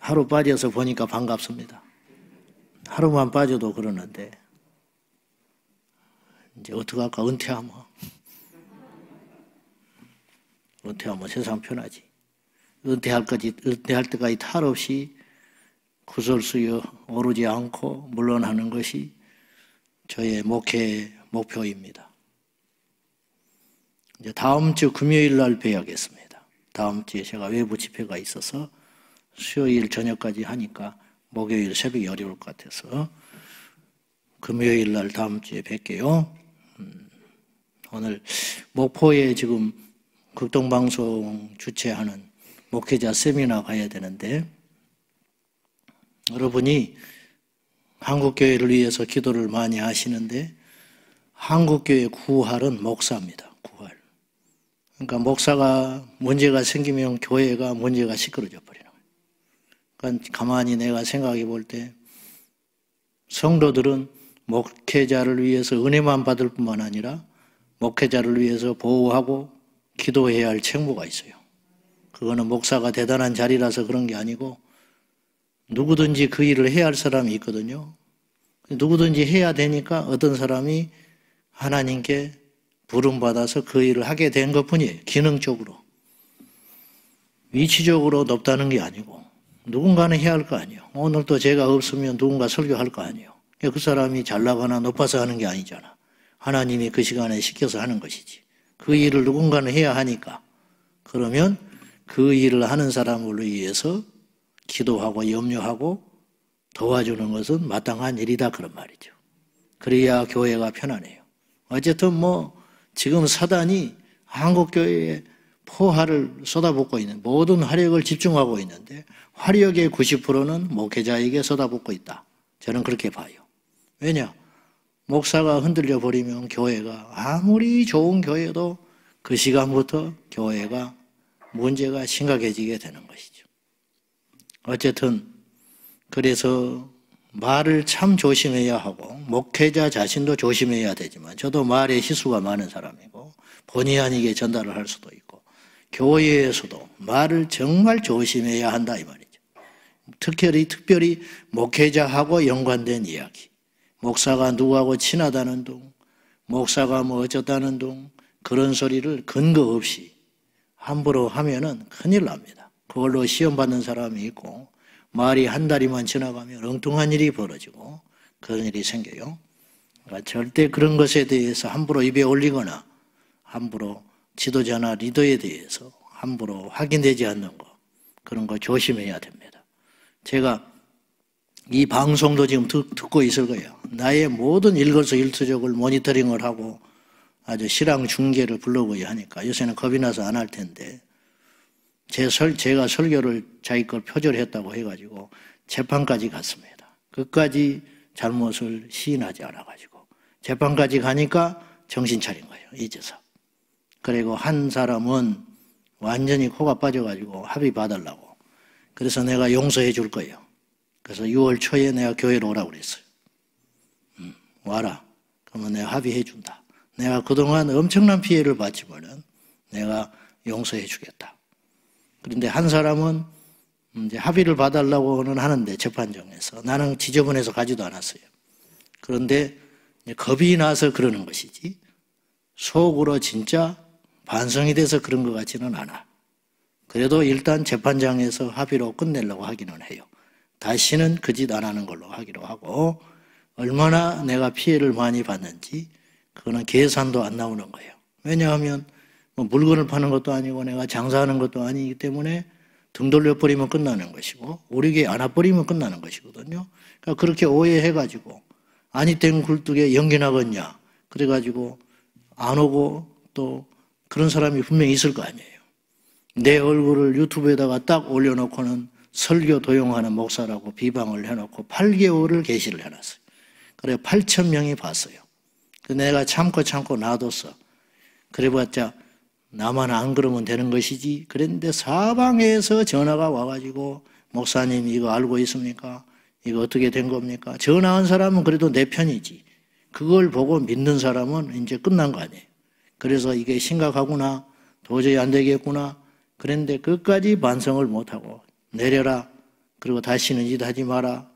하루 빠져서 보니까 반갑습니다. 하루만 빠져도 그러는데 이제 어떡할까? 은퇴하면 세상 편하지. 은퇴할 때까지 탈 없이 구설수여 오르지 않고 물러나는 것이 저의 목회 목표입니다. 이제 다음 주 금요일 날 뵈야겠습니다. 다음 주에 제가 외부 집회가 있어서 수요일 저녁까지 하니까 목요일 새벽이 어려울 것 같아서 금요일 날 다음 주에 뵐게요. 오늘 목포에 지금 극동방송 주최하는 목회자 세미나 가야 되는데 여러분이 한국교회를 위해서 기도를 많이 하시는데 한국교회 구할은 목사입니다. 구할. 그러니까 목사가 문제가 생기면 교회가 문제가 시끄러져 버리는 거예요. 그러니까 가만히 내가 생각해 볼 때 성도들은 목회자를 위해서 은혜만 받을 뿐만 아니라 목회자를 위해서 보호하고 기도해야 할 책무가 있어요. 그거는 목사가 대단한 자리라서 그런 게 아니고 누구든지 그 일을 해야 할 사람이 있거든요. 누구든지 해야 되니까 어떤 사람이 하나님께 부름받아서 그 일을 하게 된 것뿐이에요. 기능적으로. 위치적으로 높다는 게 아니고 누군가는 해야 할 거 아니에요. 오늘 또 제가 없으면 누군가 설교할 거 아니에요. 그 사람이 잘나거나 높아서 하는 게 아니잖아. 하나님이 그 시간에 시켜서 하는 것이지. 그 일을 누군가는 해야 하니까. 그러면 그 일을 하는 사람을 위해서 기도하고 염려하고 도와주는 것은 마땅한 일이다 그런 말이죠. 그래야 교회가 편안해요. 어쨌든 지금 사단이 한국교회에 포화를 쏟아붓고 있는 모든 화력을 집중하고 있는데 화력의 90%는 목회자에게 쏟아붓고 있다. 저는 그렇게 봐요. 왜냐? 목사가 흔들려 버리면 교회가 아무리 좋은 교회도 그 시간부터 교회가 문제가 심각해지게 되는 것이죠. 어쨌든 그래서 말을 참 조심해야 하고 목회자 자신도 조심해야 되지만 저도 말에 실수가 많은 사람이고 본의 아니게 전달을 할 수도 있고 교회에서도 말을 정말 조심해야 한다 이 말이죠. 특별히 목회자하고 연관된 이야기. 목사가 누구하고 친하다는 둥, 목사가 어쩌다는 둥 그런 소리를 근거 없이 함부로 하면은 큰일 납니다. 그걸로 시험 받는 사람이 있고 말이 한 달이만 지나가면 엉뚱한 일이 벌어지고 그런 일이 생겨요. 그러니까 절대 그런 것에 대해서 함부로 입에 올리거나 함부로 지도자나 리더에 대해서 함부로 확인되지 않는 거 그런 거 조심해야 됩니다. 제가 이 방송도 지금 듣고 있을 거예요. 나의 모든 일거수일투족을 모니터링을 하고 아주 실황 중계를 불러보게 하니까 요새는 겁이 나서 안 할 텐데 제가 설교를 자기 걸 표절했다고 해가지고 재판까지 갔습니다. 끝까지 잘못을 시인하지 않아가지고 재판까지 가니까 정신 차린 거예요. 이제서. 그리고 한 사람은 완전히 코가 빠져가지고 합의 봐달라고. 그래서 내가 용서해 줄 거예요. 그래서 6월 초에 내가 교회로 오라고 그랬어요. 와라. 그러면 내가 합의해 준다. 내가 그동안 엄청난 피해를 봤지만은 내가 용서해 주겠다. 그런데 한 사람은 이제 합의를 봐달라고는 하는데 재판정에서 나는 지저분해서 가지도 않았어요. 그런데 겁이 나서 그러는 것이지 속으로 진짜 반성이 돼서 그런 것 같지는 않아. 그래도 일단 재판장에서 합의로 끝내려고 하기는 해요. 다시는 그 짓 안 하는 걸로 하기로 하고 얼마나 내가 피해를 많이 받는지 그거는 계산도 안 나오는 거예요. 왜냐하면 물건을 파는 것도 아니고 내가 장사하는 것도 아니기 때문에 등 돌려버리면 끝나는 것이고 오르게 안아버리면 끝나는 것이거든요. 그러니까 그렇게 오해해가지고 아니 땡 굴뚝에 연기 나겠냐 그래가지고 안 오고 또 그런 사람이 분명히 있을 거 아니에요. 내 얼굴을 유튜브에다가 딱 올려놓고는 설교 도용하는 목사라고 비방을 해놓고 8개월을 게시를 해놨어요. 그래 8,000명이 봤어요. 내가 참고 놔뒀어. 그래봤자 나만 안 그러면 되는 것이지. 그랬는데 사방에서 전화가 와가지고 목사님 이거 알고 있습니까? 이거 어떻게 된 겁니까? 전화한 사람은 그래도 내 편이지. 그걸 보고 믿는 사람은 이제 끝난 거 아니에요. 그래서 이게 심각하구나. 도저히 안 되겠구나. 그런데 끝까지 반성을 못하고 내려라. 그리고 다시는 이 짓 하지 마라.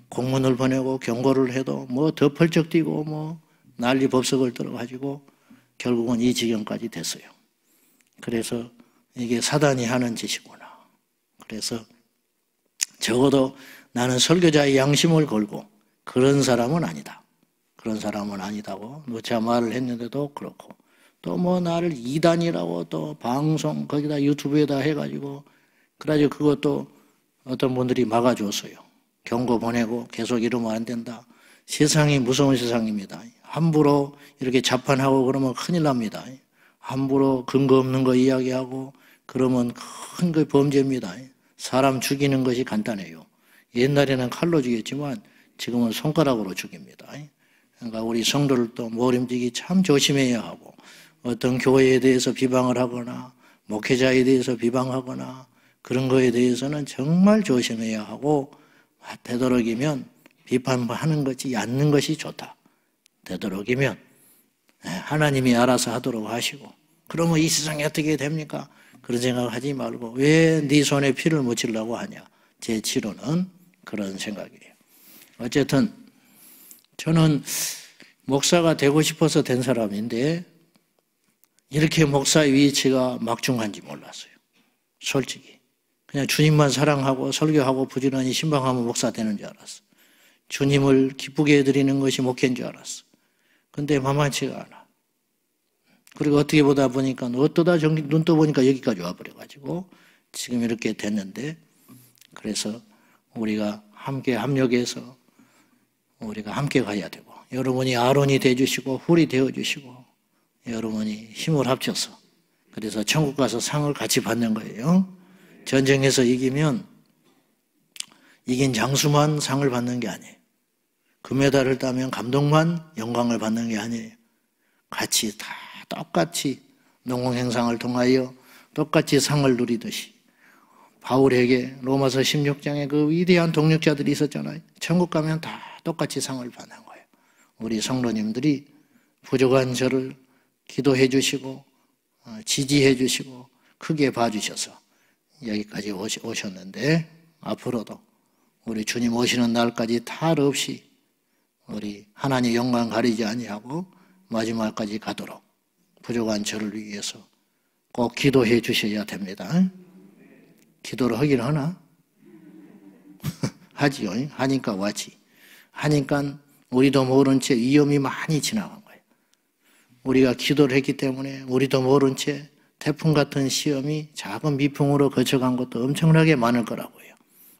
공문을 보내고 경고를 해도 뭐 더 펄쩍 뛰고 뭐 난리 법석을 들어가지고 결국은 이 지경까지 됐어요. 그래서 이게 사단이 하는 짓이구나. 그래서 적어도 나는 설교자의 양심을 걸고 그런 사람은 아니다. 그런 사람은 아니다고 누차 말을 했는데도 그렇고 또 뭐 나를 이단이라고 또 방송 거기다 유튜브에다 해가지고 그래가지고 그것도 어떤 분들이 막아줬어요. 경고 보내고 계속 이러면 안 된다. 세상이 무서운 세상입니다. 함부로 이렇게 자판하고 그러면 큰일 납니다. 함부로 근거 없는 거 이야기하고 그러면 큰 거 범죄입니다. 사람 죽이는 것이 간단해요. 옛날에는 칼로 죽였지만 지금은 손가락으로 죽입니다. 그러니까 우리 성도를 또 모림지기 참 조심해야 하고 어떤 교회에 대해서 비방을 하거나 목회자에 대해서 비방하거나 그런 거에 대해서는 정말 조심해야 하고 되도록이면 비판하는 것이 않는 것이 좋다. 되도록이면 하나님이 알아서 하도록 하시고 그러면 이 세상이 어떻게 됩니까? 그런 생각을 하지 말고 왜 네 손에 피를 묻히려고 하냐. 제 치료는 그런 생각이에요. 어쨌든 저는 목사가 되고 싶어서 된 사람인데 이렇게 목사의 위치가 막중한지 몰랐어요. 솔직히. 그냥 주님만 사랑하고 설교하고 부지런히 신방하면 목사 되는 줄 알았어. 주님을 기쁘게 해드리는 것이 목회인 줄 알았어. 근데 만만치가 않아. 그리고 어떻게 보다 보니까 어떠다 눈 떠보니까 여기까지 와버려가지고 지금 이렇게 됐는데 그래서 우리가 함께 합력해서 우리가 함께 가야 되고 여러분이 아론이 되어주시고 훌이 되어주시고 여러분이 힘을 합쳐서 그래서 천국 가서 상을 같이 받는 거예요. 전쟁에서 이기면 이긴 장수만 상을 받는 게 아니에요. 금메달을 따면 감독만 영광을 받는 게 아니에요. 같이 다 똑같이 농공행상을 통하여 똑같이 상을 누리듯이 바울에게 로마서 16장에 그 위대한 동력자들이 있었잖아요. 천국 가면 다 똑같이 상을 받는 거예요. 우리 성도님들이 부족한 저를 기도해 주시고 지지해 주시고 크게 봐주셔서 여기까지 오셨는데 앞으로도 우리 주님 오시는 날까지 탈 없이 우리 하나님 영광 가리지 아니하고 마지막까지 가도록 부족한 저를 위해서 꼭 기도해 주셔야 됩니다. 기도를 하긴 하나? 하지요. 하니까 왔지. 하니까 우리도 모른 채 위험이 많이 지나간 거예요. 우리가 기도를 했기 때문에 우리도 모른 채 태풍 같은 시험이 작은 미풍으로 거쳐간 것도 엄청나게 많을 거라고요.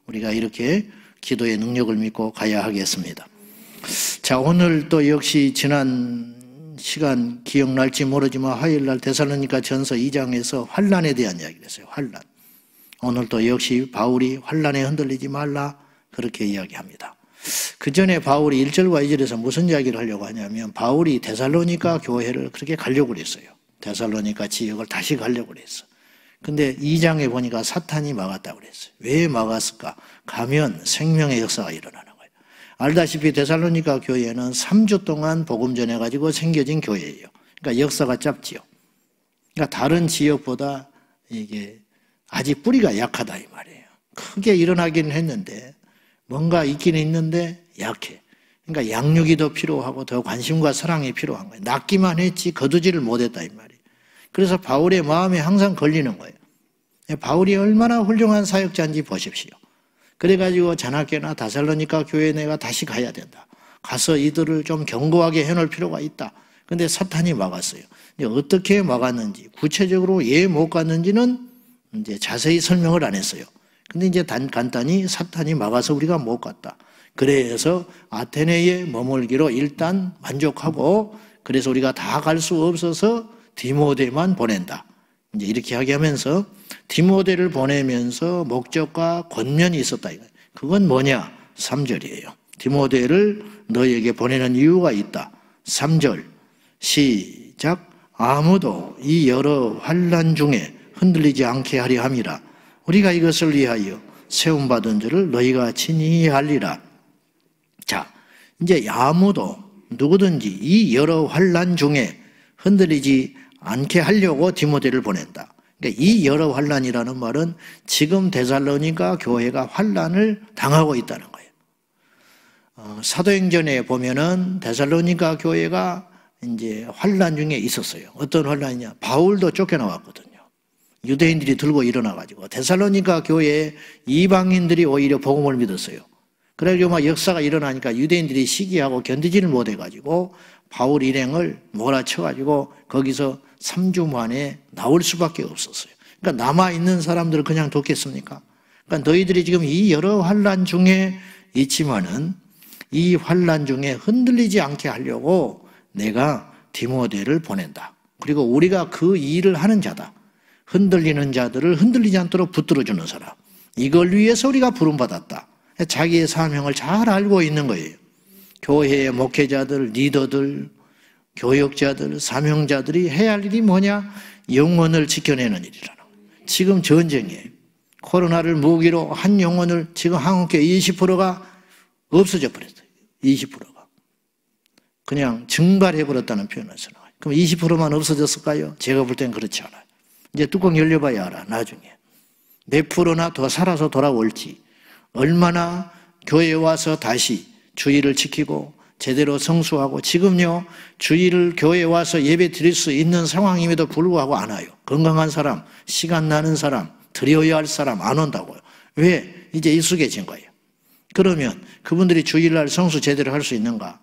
우리가 이렇게 기도의 능력을 믿고 가야 하겠습니다. 자, 오늘 또 역시 지난 시간 기억날지 모르지만 화요일날 데살로니가 전서 2장에서 환난에 대한 이야기를 했어요. 환난. 오늘도 역시 바울이 환난에 흔들리지 말라 그렇게 이야기합니다. 그 전에 바울이 1절과 2절에서 무슨 이야기를 하려고 하냐면 바울이 데살로니가 교회를 그렇게 가려고 그랬어요. 데살로니가 지역을 다시 가려고 그랬어. 근데 2장에 보니까 사탄이 막았다고 그랬어요. 왜 막았을까? 가면 생명의 역사가 일어나는 거예요. 알다시피 데살로니가 교회는 3주 동안 복음 전해가지고 생겨진 교회예요. 그러니까 역사가 짧지요. 그러니까 다른 지역보다 이게 아직 뿌리가 약하다 이 말이에요. 크게 일어나기는 했는데 뭔가 있기는 있는데 약해. 그러니까 양육이 더 필요하고 더 관심과 사랑이 필요한 거예요. 낫기만 했지 거두지를 못했다 이 말이에요. 그래서 바울의 마음에 항상 걸리는 거예요. 바울이 얼마나 훌륭한 사역자인지 보십시오. 그래가지고 자나깨나 데살로니가 교회에 내가 다시 가야 된다. 가서 이들을 좀 견고하게 해놓을 필요가 있다. 근데 사탄이 막았어요. 이제 어떻게 막았는지 구체적으로 왜 못 갔는지는 이제 자세히 설명을 안 했어요. 근데 이제 간단히 사탄이 막아서 우리가 못 갔다. 그래서 아테네에 머물기로 일단 만족하고 그래서 우리가 다 갈 수 없어서 디모데만 보낸다. 이제 이렇게 이야기하면서 디모데를 보내면서 목적과 권면이 있었다. 그건 뭐냐? 3절이에요. 디모데를 너에게 보내는 이유가 있다. 3절 시작. 아무도 이 여러 환난 중에 흔들리지 않게 하려 함이라. 우리가 이것을 위하여 세움받은 줄을 너희가 친히 알리라. 자, 이제 아무도 누구든지 이 여러 환난 중에 흔들리지 않게 하려고 디모데를 보낸다. 그러니까 이 여러 환란이라는 말은 지금 데살로니가 교회가 환란을 당하고 있다는 거예요. 사도행전에 보면은 데살로니가 교회가 이제 환란 중에 있었어요. 어떤 환란이냐? 바울도 쫓겨나왔거든요. 유대인들이 들고 일어나가지고 데살로니가 교회에 이방인들이 오히려 복음을 믿었어요. 그래가지고 막 역사가 일어나니까 유대인들이 시기하고 견디지를 못해가지고 바울 일행을 몰아쳐가지고 거기서 3주 만에 나올 수밖에 없었어요. 그러니까 남아있는 사람들을 그냥 돕겠습니까? 그러니까 너희들이 지금 이 여러 환란 중에 있지만은 이 환란 중에 흔들리지 않게 하려고 내가 디모데를 보낸다. 그리고 우리가 그 일을 하는 자다. 흔들리는 자들을 흔들리지 않도록 붙들어주는 사람. 이걸 위해서 우리가 부름받았다. 자기의 사명을 잘 알고 있는 거예요. 교회의 목회자들, 리더들, 교역자들, 사명자들이 해야 할 일이 뭐냐? 영혼을 지켜내는 일이라는 거예요. 지금 전쟁이에요. 코로나를 무기로 한 영혼을 지금 한국교회 20%가 없어져 버렸어요. 20%가. 그냥 증발해버렸다는 표현을 써요. 그럼 20%만 없어졌을까요? 제가 볼 땐 그렇지 않아요. 이제 뚜껑 열려봐야 알아, 나중에. 몇 프로나 더 살아서 돌아올지, 얼마나 교회에 와서 다시 주의를 지키고 제대로 성수하고, 지금요 주일을 교회에 와서 예배 드릴 수 있는 상황임에도 불구하고 안 와요. 건강한 사람, 시간 나는 사람, 드려야 할 사람 안 온다고요. 왜? 이제 익숙해진 거예요. 그러면 그분들이 주일날 성수 제대로 할 수 있는가?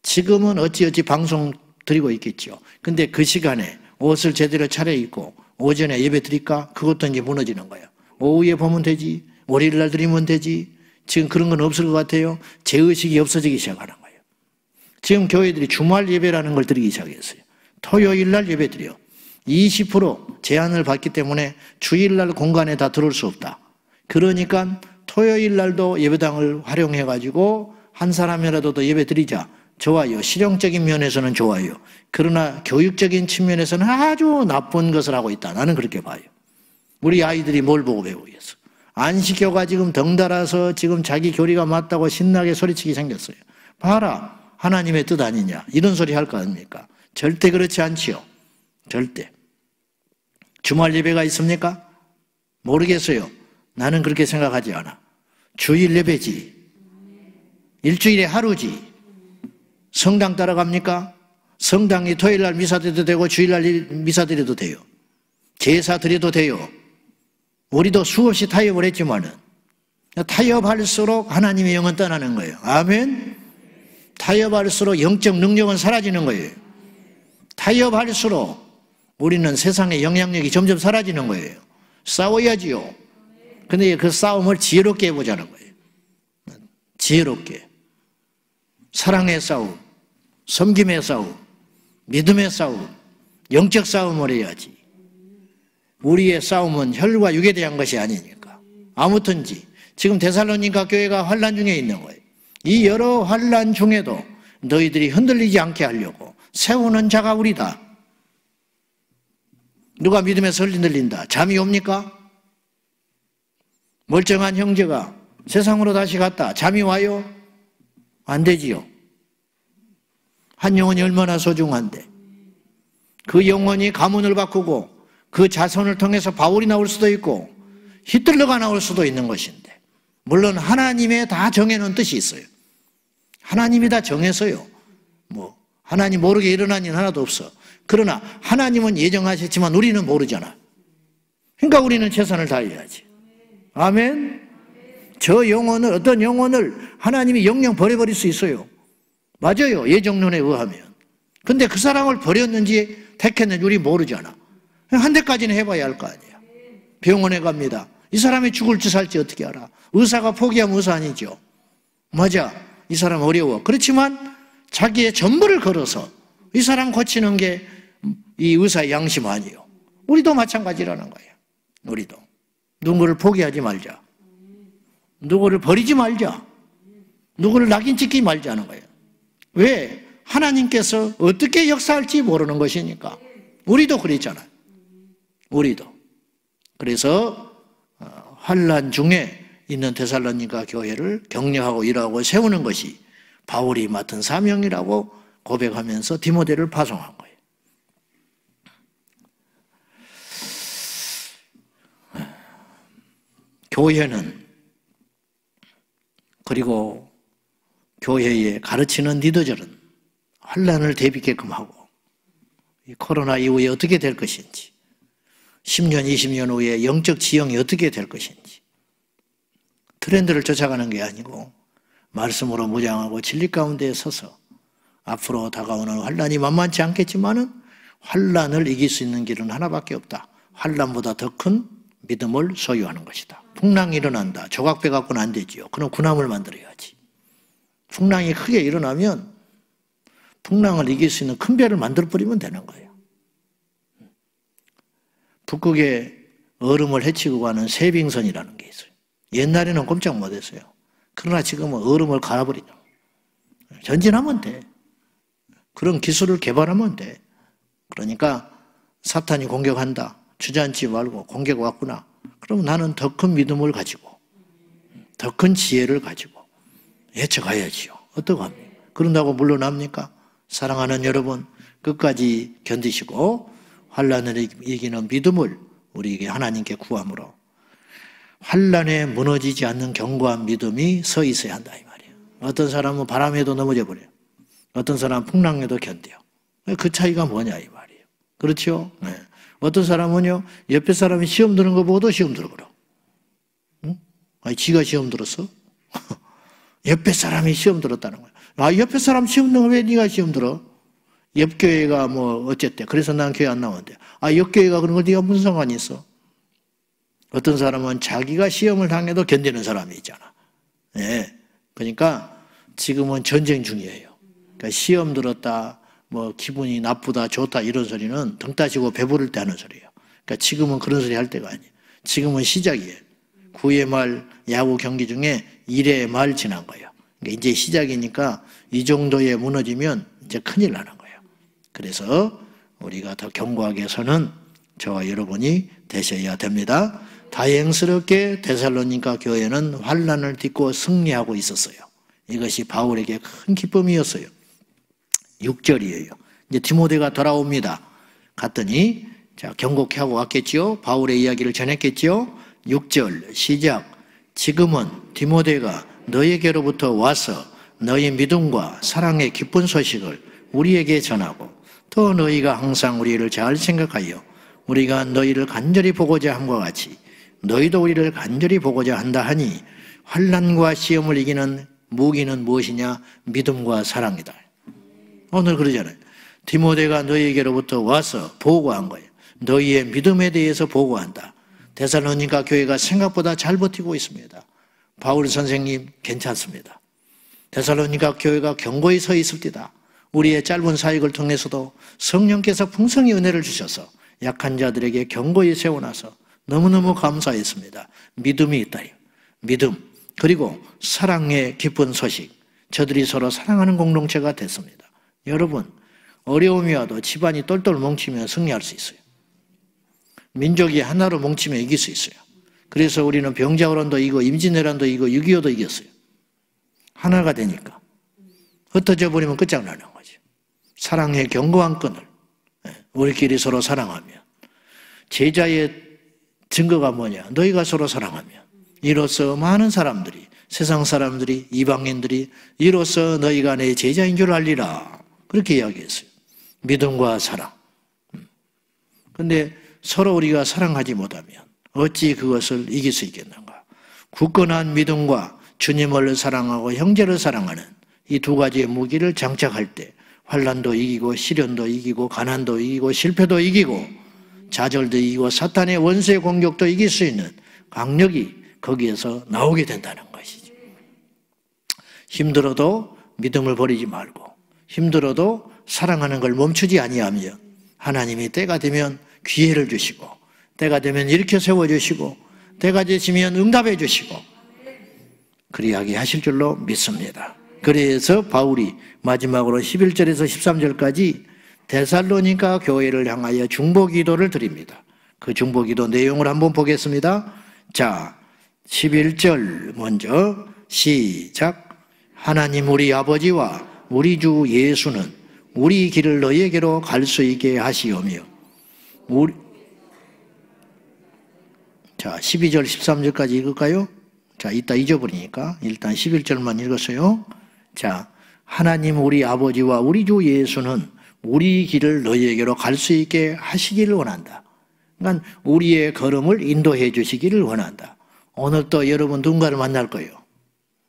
지금은 어찌어찌 방송 드리고 있겠죠. 근데 그 시간에 옷을 제대로 차려입고 오전에 예배 드릴까? 그것도 이제 무너지는 거예요. 오후에 보면 되지, 월요일날 드리면 되지. 지금 그런 건 없을 것 같아요. 제의식이 없어지기 시작하는 거예요. 지금 교회들이 주말 예배라는 걸 드리기 시작했어요. 토요일날 예배 드려. 20% 제한을 받기 때문에 주일날 공간에 다 들어올 수 없다. 그러니까 토요일날도 예배당을 활용해가지고 한 사람이라도 더 예배 드리자. 좋아요. 실용적인 면에서는 좋아요. 그러나 교육적인 측면에서는 아주 나쁜 것을 하고 있다. 나는 그렇게 봐요. 우리 아이들이 뭘 보고 배우겠어? 안식교가 지금 덩달아서 지금 자기 교리가 맞다고 신나게 소리치기 생겼어요. 봐라. 하나님의 뜻 아니냐. 이런 소리 할 거 아닙니까? 절대 그렇지 않지요. 절대. 주말 예배가 있습니까? 모르겠어요. 나는 그렇게 생각하지 않아. 주일 예배지. 일주일에 하루지. 성당 따라갑니까? 성당이 토요일날 미사 드려도 되고 주일날 미사 드려도 돼요. 제사 드려도 돼요. 우리도 수없이 타협을 했지만은 타협할수록 하나님의 영은 떠나는 거예요. 아멘. 타협할수록 영적 능력은 사라지는 거예요. 타협할수록 우리는 세상의 영향력이 점점 사라지는 거예요. 싸워야지요. 근데 그 싸움을 지혜롭게 해보자는 거예요. 지혜롭게. 사랑의 싸움, 섬김의 싸움, 믿음의 싸움, 영적 싸움을 해야지. 우리의 싸움은 혈과 육에 대한 것이 아니니까. 아무튼지 지금 데살로니가 교회가 환란 중에 있는 거예요. 이 여러 환란 중에도 너희들이 흔들리지 않게 하려고 세우는 자가 우리다. 누가 믿음에서 흔들린다. 잠이 옵니까? 멀쩡한 형제가 세상으로 다시 갔다. 잠이 와요? 안 되지요. 한 영혼이 얼마나 소중한데. 그 영혼이 가문을 바꾸고 그 자손을 통해서 바울이 나올 수도 있고 히틀러가 나올 수도 있는 것인데, 물론 하나님의 다 정해놓은 뜻이 있어요. 하나님이 다 정해서요. 하나님 모르게 일어난 일 하나도 없어. 그러나 하나님은 예정하셨지만 우리는 모르잖아. 그러니까 우리는 최선을 다해야지. 아멘. 저 영혼을, 어떤 영혼을 하나님이 영영 버려버릴 수 있어요. 맞아요. 예정론에 의하면. 근데 그 사람을 버렸는지 택했는지 우리 모르잖아. 한 대까지는 해봐야 할 거 아니야. 병원에 갑니다. 이 사람이 죽을지 살지 어떻게 알아? 의사가 포기하면 의사 아니죠. 맞아. 이 사람 어려워. 그렇지만 자기의 전부를 걸어서 이 사람 고치는 게 이 의사의 양심 아니에요. 우리도 마찬가지라는 거예요. 우리도. 누구를 포기하지 말자. 누구를 버리지 말자. 누구를 낙인 찍지 말자는 거예요. 왜? 하나님께서 어떻게 역사할지 모르는 것이니까. 우리도 그랬잖아요. 우리도. 그래서 환난 중에 있는 데살로니가 교회를 격려하고 일하고 세우는 것이 바울이 맡은 사명이라고 고백하면서 디모데를 파송한 거예요. 교회는, 그리고 교회에 가르치는 리더들은 환난을 대비게끔 하고 이 코로나 이후에 어떻게 될 것인지, 10년, 20년 후에 영적 지형이 어떻게 될 것인지 트렌드를 쫓아가는 게 아니고 말씀으로 무장하고 진리 가운데 서서 앞으로 다가오는 환난이 만만치 않겠지만은 환난을 이길 수 있는 길은 하나밖에 없다. 환난보다 더 큰 믿음을 소유하는 것이다. 풍랑이 일어난다. 조각배 갖고는 안 되지요. 그럼 군함을 만들어야지. 풍랑이 크게 일어나면 풍랑을 이길 수 있는 큰 배를 만들어버리면 되는 거예요. 북극에 얼음을 헤치고 가는 세빙선이라는 게 있어요. 옛날에는 꼼짝 못했어요. 그러나 지금은 얼음을 갈아버리죠. 전진하면 돼. 그런 기술을 개발하면 돼. 그러니까 사탄이 공격한다. 주저앉지 말고 공격 왔구나. 그럼 나는 더 큰 믿음을 가지고 더 큰 지혜를 가지고 헤쳐가야지요. 어떡합니까? 그런다고 물러납니까? 사랑하는 여러분, 끝까지 견디시고 환난을 이기는 믿음을 우리에게 하나님께 구함으로 환난에 무너지지 않는 견고한 믿음이 서 있어야 한다 이 말이에요. 어떤 사람은 바람에도 넘어져 버려요. 어떤 사람은 풍랑에도 견뎌요. 그 차이가 뭐냐 이 말이에요. 그렇죠? 네. 어떤 사람은요, 옆에 사람이 시험 드는 거 보고도 시험 들어버려. 응? 아니, 지가 시험 들었어? 옆에 사람이 시험 들었다는 거야. 아, 옆에 사람 시험 들면 왜 네가 시험 들어? 옆 교회가 뭐 어쨌대. 그래서 난 교회 안 나오는데. 아, 옆 교회가 그런 거 네가 무슨 상관이 있어? 어떤 사람은 자기가 시험을 당해도 견디는 사람이 있잖아. 네. 그러니까 지금은 전쟁 중이에요. 그러니까 시험 들었다, 뭐 기분이 나쁘다, 좋다 이런 소리는 등 따시고 배부를 때 하는 소리예요. 그러니까 지금은 그런 소리 할 때가 아니에요. 지금은 시작이에요. 9회 말 야구 경기 중에 1회 말 지난 거예요. 그러니까 이제 시작이니까 이 정도에 무너지면 이제 큰일 나는 거예요. 그래서 우리가 더 견고하게 서는 저와 여러분이 되셔야 됩니다. 다행스럽게 데살로니가 교회는 환난을 딛고 승리하고 있었어요. 이것이 바울에게 큰 기쁨이었어요. 6절이에요. 이제 디모데가 돌아옵니다. 갔더니 자, 경고케 하고 왔겠죠. 바울의 이야기를 전했겠죠. 6절 시작. 지금은 디모데가 너에게로부터 와서 너희 믿음과 사랑의 기쁜 소식을 우리에게 전하고 또 너희가 항상 우리를 잘 생각하여 우리가 너희를 간절히 보고자 함과 같이 너희도 우리를 간절히 보고자 한다 하니 환난과 시험을 이기는 무기는 무엇이냐? 믿음과 사랑이다. 오늘 그러잖아요. 디모데가 너희에게로부터 와서 보고한 거예요. 너희의 믿음에 대해서 보고한다. 데살로니가 교회가 생각보다 잘 버티고 있습니다. 바울 선생님 괜찮습니다. 데살로니가 교회가 견고히 서 있습니다. 우리의 짧은 사역을 통해서도 성령께서 풍성히 은혜를 주셔서 약한 자들에게 견고히 세워놔서 너무너무 감사했습니다. 믿음이 있다요. 믿음 그리고 사랑의 기쁜 소식. 저들이 서로 사랑하는 공동체가 됐습니다. 여러분 어려움이 와도 집안이 똘똘 뭉치면 승리할 수 있어요. 민족이 하나로 뭉치면 이길 수 있어요. 그래서 우리는 병자호란도 이기고 임진왜란도 이기고 6.25도 이겼어요. 하나가 되니까. 흩어져 버리면 끝장나는 거죠. 사랑의 견고한 끈을 우리끼리 서로 사랑하면 제자의 증거가 뭐냐? 너희가 서로 사랑하면 이로써 많은 사람들이 세상 사람들이 이방인들이 이로써 너희가 내 제자인 줄 알리라. 그렇게 이야기했어요. 믿음과 사랑. 그런데 서로 우리가 사랑하지 못하면 어찌 그것을 이길 수 있겠는가? 굳건한 믿음과 주님을 사랑하고 형제를 사랑하는 이 두 가지의 무기를 장착할 때 환난도 이기고 시련도 이기고 가난도 이기고 실패도 이기고 좌절도 이기고 사탄의 원수의 공격도 이길 수 있는 강력이 거기에서 나오게 된다는 것이죠. 힘들어도 믿음을 버리지 말고 힘들어도 사랑하는 걸 멈추지 아니하며 하나님이 때가 되면 기회를 주시고 때가 되면 일으켜 세워주시고 때가 되시면 응답해 주시고 그리하게 하실 줄로 믿습니다. 그래서 바울이 마지막으로 11절에서 13절까지 데살로니가 교회를 향하여 중보기도를 드립니다. 그 중보기도 내용을 한번 보겠습니다. 자, 11절 먼저 시작. 하나님 우리 아버지와 우리 주 예수는 우리 길을 너희에게로 갈 수 있게 하시오며 자, 12절, 13절까지 읽을까요? 자, 이따 잊어버리니까 일단 11절만 읽었어요. 자, 하나님 우리 아버지와 우리 주 예수는 우리 길을 너희에게로 갈 수 있게 하시기를 원한다. 그러니까 우리의 걸음을 인도해 주시기를 원한다. 오늘 또 여러분 누군가를 만날 거예요.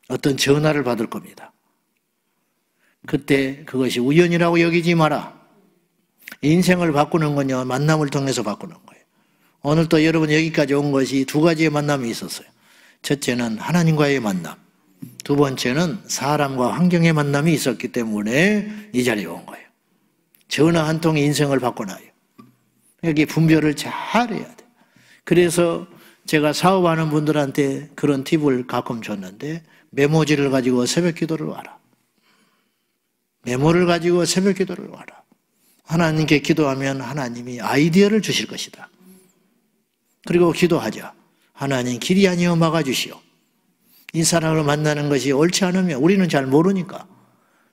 어떤 전화를 받을 겁니다. 그때 그것이 우연이라고 여기지 마라. 인생을 바꾸는 건요, 만남을 통해서 바꾸는 거예요. 오늘 또 여러분 여기까지 온 것이 두 가지의 만남이 있었어요. 첫째는 하나님과의 만남, 두 번째는 사람과 환경의 만남이 있었기 때문에 이 자리에 온 거예요. 전화 한 통이 인생을 바꿔놔요. 여기 분별을 잘 해야 돼요. 그래서 제가 사업하는 분들한테 그런 팁을 가끔 줬는데, 메모지를 가지고 새벽 기도를 와라. 메모를 가지고 새벽 기도를 와라. 하나님께 기도하면 하나님이 아이디어를 주실 것이다. 그리고 기도하자. 하나님 길이 아니여 막아주시오. 이 사람을 만나는 것이 옳지 않으면 우리는 잘 모르니까,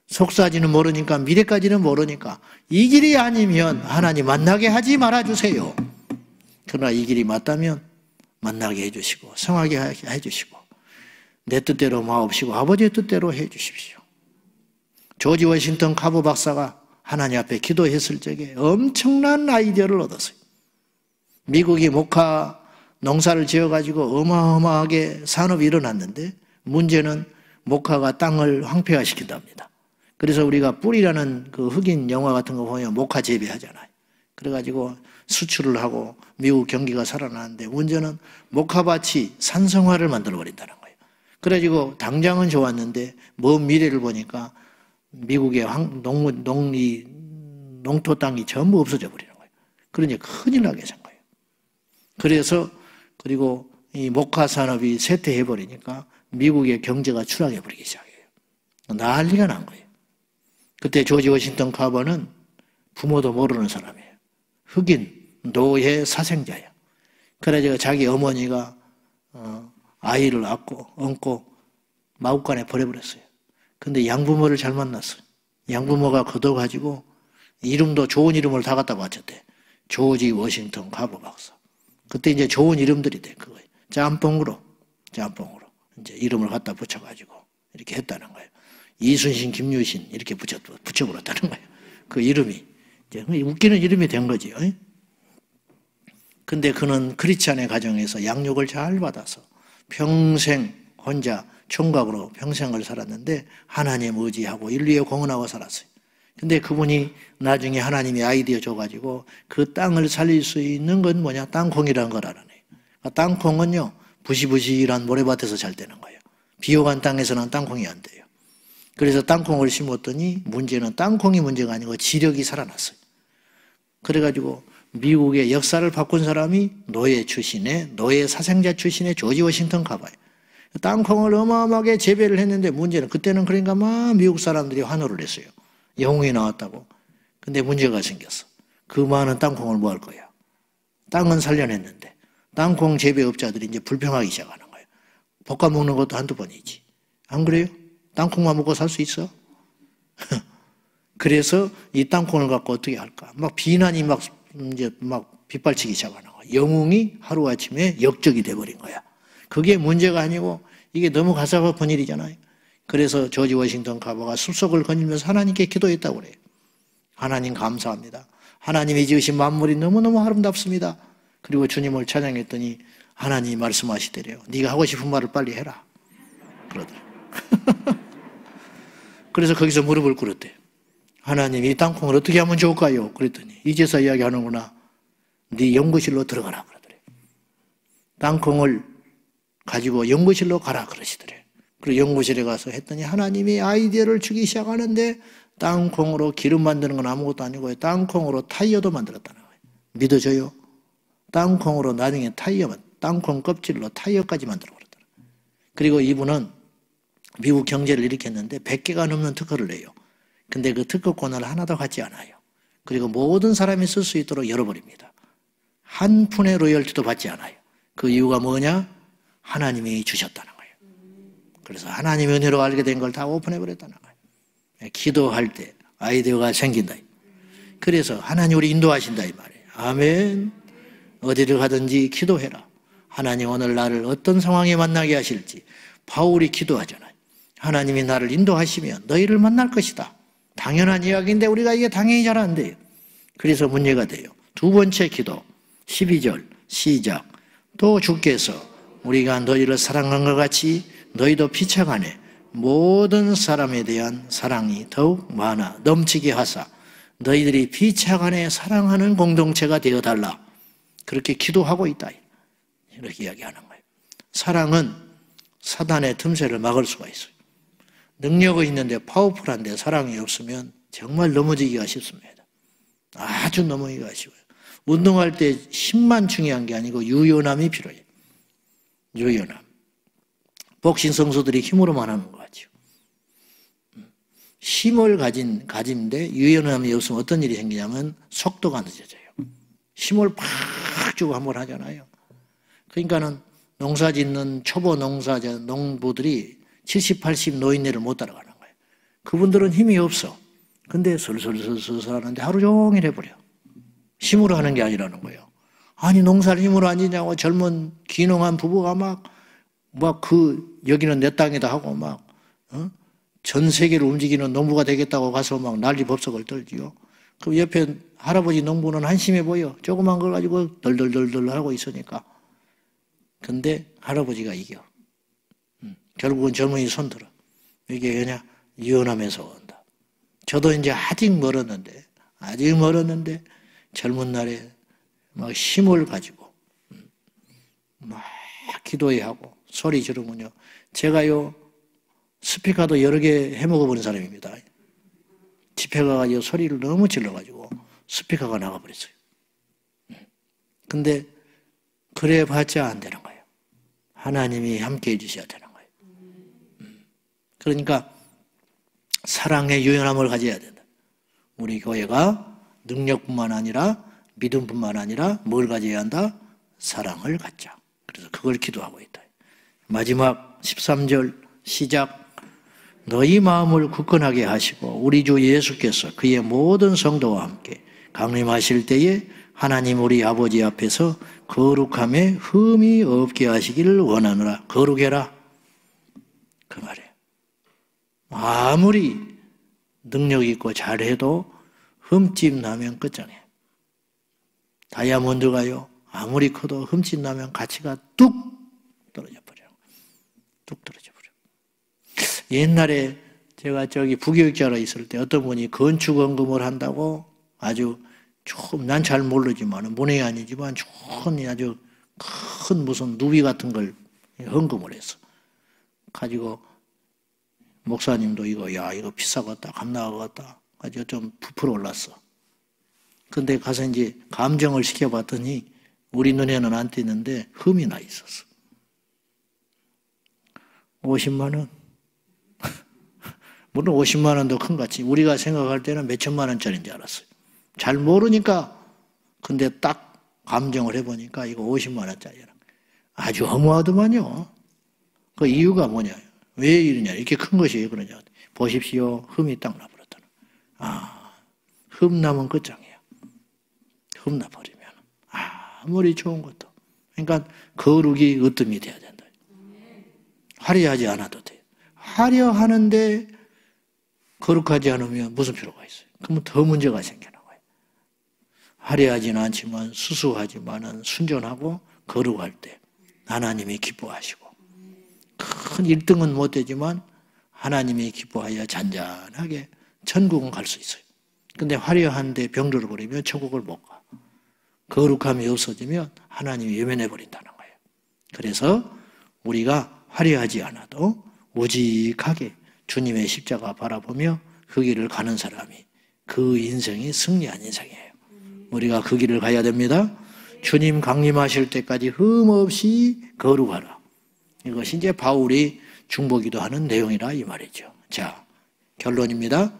속사지는 모르니까, 미래까지는 모르니까 이 길이 아니면 하나님 만나게 하지 말아주세요. 그러나 이 길이 맞다면 만나게 해주시고 성하게 해주시고 내 뜻대로 마옵시고 아버지의 뜻대로 해주십시오. 조지 워싱턴 카보 박사가 하나님 앞에 기도했을 적에 엄청난 아이디어를 얻었어요. 미국이 모카 농사를 지어가지고 어마어마하게 산업이 일어났는데, 문제는 모카가 땅을 황폐화시킨답니다. 그래서 우리가 뿔이라는 그 흑인 영화 같은 거 보면 모카 재배하잖아요. 그래가지고 수출을 하고 미국 경기가 살아나는데, 문제는 모카밭이 산성화를 만들어버린다는 거예요. 그래가지고 당장은 좋았는데 먼 미래를 보니까 미국의 농토 땅이 전부 없어져 버리는 거예요. 그러니 큰일 나게 된 거예요. 그래서 그리고 이 목화 산업이 쇠퇴해 버리니까 미국의 경제가 추락해 버리기 시작해요. 난리가 난 거예요. 그때 조지 워싱턴 카버는 부모도 모르는 사람이에요. 흑인 노예 사생자예요. 그래서 자기 어머니가 아이를 안고 마구간에 버려버렸어요. 근데 양부모를 잘 만났어요. 양부모가 걷어가지고 이름도 좋은 이름을 다 갖다 바쳤대. 조지 워싱턴 카버 박사. 그때 이제 좋은 이름들이 돼, 그거예요. 짬뽕으로 이제 이름을 갖다 붙여가지고 이렇게 했다는 거예요. 이순신, 김유신 이렇게 붙여버렸다는 거예요. 그 이름이 이제 웃기는 이름이 된 거지요. 근데 그는 크리스찬의 가정에서 양육을 잘 받아서 평생 혼자 총각으로 평생을 살았는데 하나님 의지하고 인류에 공헌하고 살았어요. 근데 그분이 나중에 하나님이 아이디어 줘가지고 그 땅을 살릴 수 있는 건 뭐냐? 땅콩이라는 걸 알아내요. 땅콩은요, 부시부시한 모래밭에서 잘 되는 거예요. 비옥한 땅에서는 땅콩이 안 돼요. 그래서 땅콩을 심었더니 문제는 땅콩이 문제가 아니고 지력이 살아났어요. 그래가지고 미국의 역사를 바꾼 사람이 노예 사생자 출신의 조지 워싱턴 카버예요. 땅콩을 어마어마하게 재배를 했는데, 문제는 그때는 그러니까 막 미국 사람들이 환호를 했어요. 영웅이 나왔다고. 근데 문제가 생겼어. 그 많은 땅콩을 뭐 할 거야? 땅은 살려냈는데 땅콩 재배업자들이 이제 불평하기 시작하는 거예요. 볶아 먹는 것도 한두 번이지. 안 그래요? 땅콩만 먹고 살 수 있어? 그래서 이 땅콩을 갖고 어떻게 할까? 막 비난이 이제 빗발치기 시작하는 거야. 영웅이 하루아침에 역적이 돼버린 거야. 그게 문제가 아니고 이게 너무 가사바쁜 일이잖아요. 그래서 조지 워싱턴 카버가 숲속을 거닐면서 하나님께 기도했다고 그래요. 하나님 감사합니다. 하나님이 지으신 만물이 너무너무 아름답습니다. 그리고 주님을 찬양했더니 하나님이 말씀하시더래요. 네가 하고 싶은 말을 빨리 해라. 그러더래요. 그래서 거기서 무릎을 꿇었대요. 하나님, 이 땅콩을 어떻게 하면 좋을까요? 그랬더니 이제서 이야기하는구나. 네 연구실로 들어가라 그러더래요. 땅콩을 가지고 연구실로 가라 그러시더래요. 그리고 연구실에 가서 했더니 하나님이 아이디어를 주기 시작하는데, 땅콩으로 기름 만드는 건 아무것도 아니고 땅콩으로 타이어도 만들었다는 거예요. 믿어져요? 땅콩으로 나중에 땅콩 껍질로 타이어까지 만들어버렸다는 거예요. 그리고 이분은 미국 경제를 일으켰는데 100개가 넘는 특허를 내요. 근데 그 특허권을 하나도 갖지 않아요. 그리고 모든 사람이 쓸 수 있도록 열어버립니다. 한 푼의 로열티도 받지 않아요. 그 이유가 뭐냐? 하나님이 주셨다는 거예요. 그래서 하나님의 은혜로 알게 된 걸 다 오픈해버렸다는 거예요. 기도할 때 아이디어가 생긴다. 그래서 하나님 우리 인도하신다 이 말이에요. 아멘. 어디를 가든지 기도해라. 하나님 오늘 나를 어떤 상황에 만나게 하실지 바울이 기도하잖아요. 하나님이 나를 인도하시면 너희를 만날 것이다. 당연한 이야기인데 우리가 이게 당연히 잘 안 돼요. 그래서 문제가 돼요. 두 번째 기도 12절 시작. 또 주께서 우리가 너희를 사랑한 것 같이 너희도 피차간에 모든 사람에 대한 사랑이 더욱 많아 넘치게 하사 너희들이 피차간에 사랑하는 공동체가 되어달라. 그렇게 기도하고 있다. 이렇게 이야기하는 거예요. 사랑은 사단의 틈새를 막을 수가 있어요. 능력이 있는데 파워풀한데 사랑이 없으면 정말 넘어지기가 쉽습니다. 아주 넘어지기가 쉬워요. 운동할 때 힘만 중요한 게 아니고 유연함이 필요해요. 유연함. 복싱 선수들이 힘으로만 하는 거 같죠. 힘을 가진데 유연함이 없으면 어떤 일이 생기냐면 속도가 늦어져요. 힘을 팍 주고 한번 하잖아요. 그러니까는 농사 짓는 초보 농부들이 70, 80 노인네를 못 따라가는 거예요. 그분들은 힘이 없어. 근데 슬슬슬슬 하는데 하루 종일 해버려. 힘으로 하는 게 아니라는 거예요. 아니 농사를 힘으로 안 지냐고 젊은 귀농한 부부가 여기는 내 땅이다 하고 전 세계를 움직이는 농부가 되겠다고 가서 막 난리 법석을 떨지요. 그럼 옆에 할아버지 농부는 한심해 보여. 조그만 걸 가지고 덜덜덜덜 하고 있으니까. 근데 할아버지가 이겨. 결국은 젊은이 손들어. 이게 그냥 유연함에서 온다. 저도 이제 아직 멀었는데 젊은 날에 막 힘을 가지고 막 기도해야 하고 소리 지르면요. 제가요 스피커도 여러 개 해먹어버린 사람입니다. 집회 가가지고 소리를 너무 질러가지고 스피커가 나가버렸어요. 근데 그래 봤자 안 되는 거예요. 하나님이 함께 해주셔야 되는 거예요. 그러니까 사랑의 유연함을 가져야 된다. 우리 교회가 능력뿐만 아니라 믿음뿐만 아니라 뭘 가져야 한다? 사랑을 갖자. 그래서 그걸 기도하고 있다. 마지막 13절 시작. 너희 마음을 굳건하게 하시고 우리 주 예수께서 그의 모든 성도와 함께 강림하실 때에 하나님 우리 아버지 앞에서 거룩함에 흠이 없게 하시기를 원하노라. 거룩해라. 그 말이에요. 아무리 능력 있고 잘해도 흠집 나면 끝장이에요. 다이아몬드가요 아무리 커도 흠집 나면 가치가 뚝 떨어져 버려요. 뚝 떨어져 버려요. 옛날에 제가 부교육자로 있을 때 어떤 분이 건축원금을 한다고 아주 난 잘 모르지만 문외 아니지만 아주 큰 무슨 누비 같은 걸 헌금을 했어. 가지고 목사님도 이거 비싸겠다, 값나가겠다. 아주 좀 부풀어 올랐어. 근데 가서 이제 감정을 시켜봤더니 우리 눈에는 안 띄는데 흠이 나 있었어. 50만 원. 물론 50만 원도 큰 가치. 우리가 생각할 때는 몇 천만 원짜리인 줄 알았어요. 잘 모르니까. 근데 딱 감정을 해보니까 이거 50만 원짜리라. 아주 허무하더만요. 그 이유가 뭐냐. 왜 이러냐. 이렇게 큰 것이 왜 그러냐. 보십시오. 흠이 딱 나버렸다는. 흠 나면 끝장이야. 흠 나버리면 아무리 좋은 것도. 그러니까 거룩이 으뜸이 돼야 된다. 화려하지 않아도 돼. 화려하는데 거룩하지 않으면 무슨 필요가 있어요? 그러면 더 문제가 생기는 거예요. 화려하지는 않지만 수수하지만은 순전하고 거룩할 때 하나님이 기뻐하시고 큰 1등은 못 되지만 하나님이 기뻐하여 잔잔하게 천국은 갈 수 있어요. 근데 화려한데 병들어 버리면 천국을 못 가. 거룩함이 없어지면 하나님이 외면해 버린다는 거예요. 그래서 우리가 화려하지 않아도 우직하게 주님의 십자가 바라보며 그 길을 가는 사람이 그 인생이 승리한 인생이에요. 우리가 그 길을 가야 됩니다. 주님 강림하실 때까지 흠없이 거룩하라. 이것이 이제 바울이 중보기도 하는 내용이라 이 말이죠. 자, 결론입니다.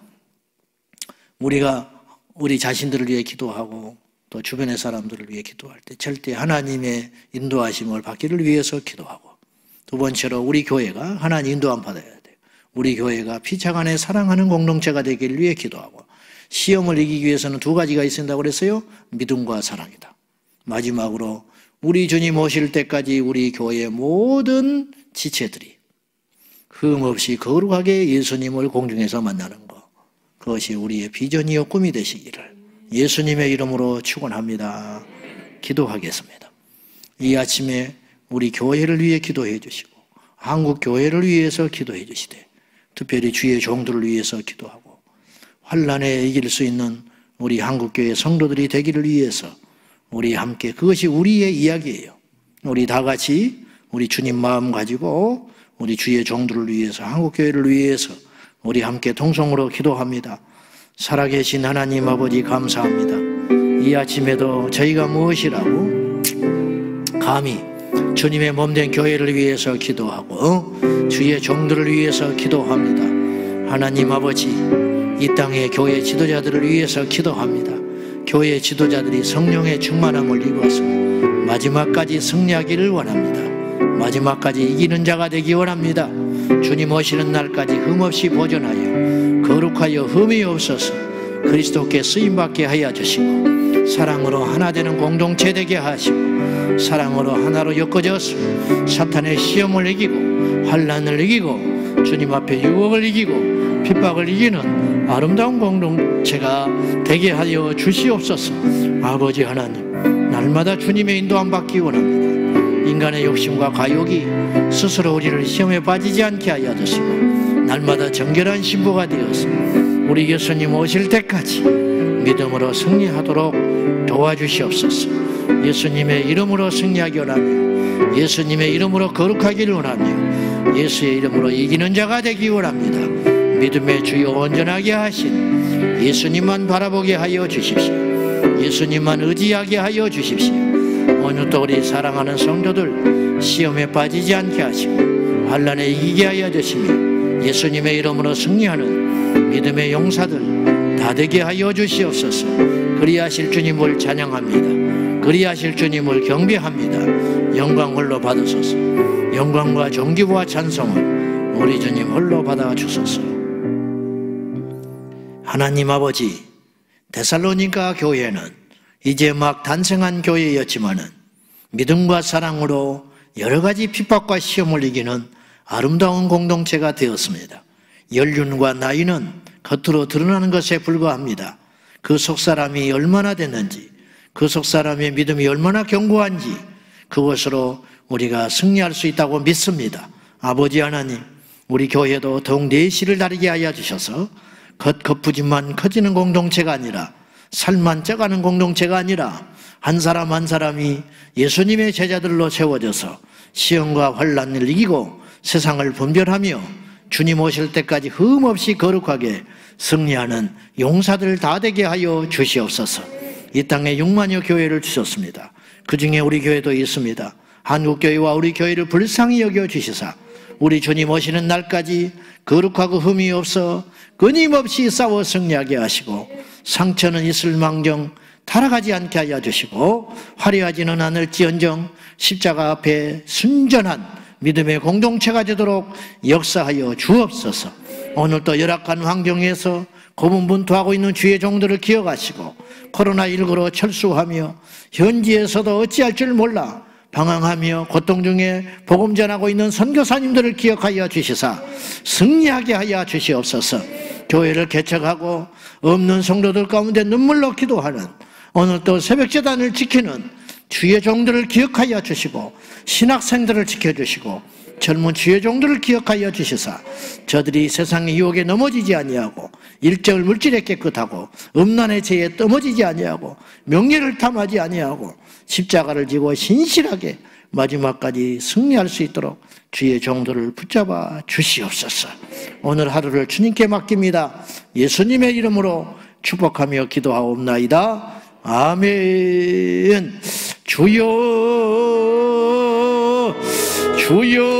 우리가 우리 자신들을 위해 기도하고 또 주변의 사람들을 위해 기도할 때 절대 하나님의 인도하심을 받기를 위해서 기도하고 두 번째로 우리 교회가 하나님 인도함 받아야 돼요. 우리 교회가 피차간에 사랑하는 공동체가 되기를 위해 기도하고 시험을 이기기 위해서는 두 가지가 있어야 된다고 그랬어요. 믿음과 사랑이다. 마지막으로 우리 주님 오실 때까지 우리 교회의 모든 지체들이 흠없이 거룩하게 예수님을 공중에서 만나는 것, 그것이 우리의 비전이요 꿈이 되시기를 예수님의 이름으로 축원합니다. 기도하겠습니다. 이 아침에 우리 교회를 위해 기도해 주시고 한국 교회를 위해서 기도해 주시되 특별히 주의 종들을 위해서 기도하고 환난에 이길 수 있는 우리 한국교회 성도들이 되기를 위해서 우리 함께, 그것이 우리의 이야기예요. 우리 다 같이 우리 주님 마음 가지고 우리 주의 종들을 위해서, 한국교회를 위해서 우리 함께 통성으로 기도합니다. 살아계신 하나님 아버지 감사합니다. 이 아침에도 저희가 무엇이라고 감히 주님의 몸된 교회를 위해서 기도하고 주의 종들을 위해서 기도합니다. 하나님 아버지, 이 땅의 교회 지도자들을 위해서 기도합니다. 교회 지도자들이 성령의 충만함을 입어서 마지막까지 승리하기를 원합니다. 마지막까지 이기는 자가 되기 원합니다. 주님 오시는 날까지 흠없이 보존하여 거룩하여 흠이 없어서 그리스도께 쓰임받게 하여 주시고 사랑으로 하나 되는 공동체 되게 하시고 사랑으로 하나로 엮어져서 사탄의 시험을 이기고 환난을 이기고 주님 앞에 유혹을 이기고 핍박을 이기는 아름다운 공동체가 되게 하여 주시옵소서. 아버지 하나님, 날마다 주님의 인도함 받기 원합니다. 인간의 욕심과 과욕이 스스로 우리를 시험에 빠지지 않게 하여 주시고 날마다 정결한 신부가 되어서 우리 예수님 오실 때까지 믿음으로 승리하도록 도와주시옵소서. 예수님의 이름으로 승리하기 원하며 예수님의 이름으로 거룩하기를 원하며 예수의 이름으로 이기는 자가 되기 원합니다. 믿음의 주여 온전하게 하신 예수님만 바라보게 하여 주십시오. 예수님만 의지하게 하여 주십시오. 오늘도 우리 사랑하는 성도들 시험에 빠지지 않게 하시고 환난에 이기게 하여 주시며 예수님의 이름으로 승리하는 믿음의 용사들 다 되게 하여 주시옵소서. 그리하실 주님을 찬양합니다. 그리하실 주님을 경배합니다. 영광 홀로 받으소서. 영광과 존귀와 찬송을 우리 주님 홀로 받아 주소서. 하나님 아버지, 데살로니가 교회는 이제 막 탄생한 교회였지만은 믿음과 사랑으로 여러 가지 핍박과 시험을 이기는 아름다운 공동체가 되었습니다. 연륜과 나이는 겉으로 드러나는 것에 불과합니다. 그 속 사람이 얼마나 됐는지, 그 속 사람의 믿음이 얼마나 견고한지 그것으로 우리가 승리할 수 있다고 믿습니다. 아버지 하나님, 우리 교회도 더욱 내실을 다르게 하여 주셔서 겉부짐만 커지는 공동체가 아니라 살만 쪄가는 공동체가 아니라 한 사람 한 사람이 예수님의 제자들로 세워져서 시험과 환난을 이기고 세상을 분별하며 주님 오실 때까지 흠없이 거룩하게 승리하는 용사들 다 되게 하여 주시옵소서. 이 땅에 6만여 교회를 주셨습니다. 그 중에 우리 교회도 있습니다. 한국교회와 우리 교회를 불쌍히 여겨 주시사 우리 주님 오시는 날까지 거룩하고 흠이 없어 끊임없이 싸워 승리하게 하시고 상처는 있을 망정 타락하지 않게 하여 주시고 화려하지는 않을지언정 십자가 앞에 순전한 믿음의 공동체가 되도록 역사하여 주옵소서. 오늘도 열악한 환경에서 고분분투하고 있는 주의 종들을 기억하시고 코로나19로 철수하며 현지에서도 어찌할 줄 몰라 방황하며 고통 중에 복음 전하고 있는 선교사님들을 기억하여 주시사 승리하게 하여 주시옵소서. 교회를 개척하고 없는 성도들 가운데 눈물로 기도하는 오늘 또 새벽제단을 지키는 주의 종들을 기억하여 주시고 신학생들을 지켜주시고 젊은 주의 종들을 기억하여 주시사 저들이 세상의 유혹에 넘어지지 아니하고 일절 물질에 깨끗하고 음란의 죄에 넘어지지 아니하고 명예를 탐하지 아니하고 십자가를 지고 신실하게 마지막까지 승리할 수 있도록 주의 종들을 붙잡아 주시옵소서. 오늘 하루를 주님께 맡깁니다. 예수님의 이름으로 축복하며 기도하옵나이다. 아멘. 주여 주여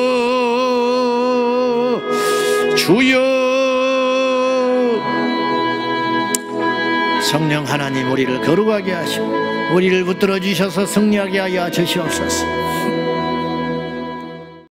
주여. 성령 하나님, 우리를 거룩하게 하시고 우리를 붙들어 주셔서 승리하게 하여 주시옵소서.